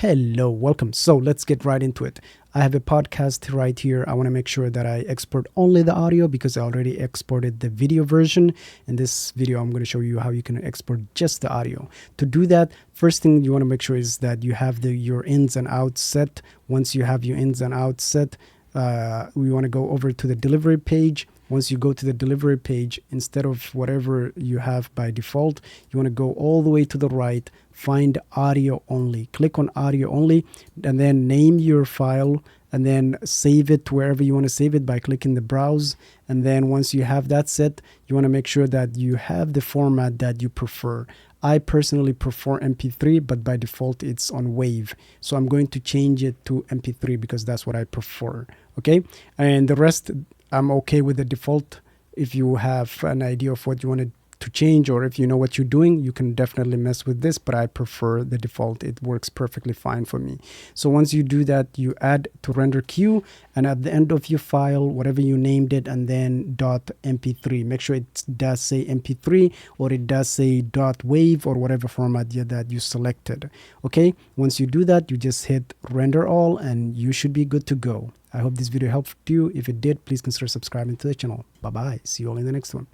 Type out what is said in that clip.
Hello, welcome. So let's get right into it. I have a podcast right here. I want to make sure that I export only the audio because I already exported the video version. In this video, I'm going to show you how you can export just the audio. To do that, first thing you want to make sure is that you have your ins and outs set. Once you have your ins and outs set, we want to go over to the delivery page. Once you go to the delivery page, instead of whatever you have by default, you want to go all the way to the right, find audio only. Click on audio only, and then name your file, and then save it to wherever you want to save it by clicking the browse. And then once you have that set, you want to make sure that you have the format that you prefer. I personally prefer MP3, but by default it's on WAV. So I'm going to change it to MP3 because that's what I prefer. Okay, and the rest I'm okay with the default. If you have an idea of what you want to change, or if you know what you're doing, you can definitely mess with this, but I prefer the default. It works perfectly fine for me. So once you do that, you add to render queue, and at the end of your file, whatever you named it, and then .mp3, make sure it does say mp3 or it does say .wav or whatever format that you selected. Okay, once you do that, you just hit render all and you should be good to go. I hope this video helped you. If it did, please consider subscribing to the channel. Bye bye. See you all in the next one.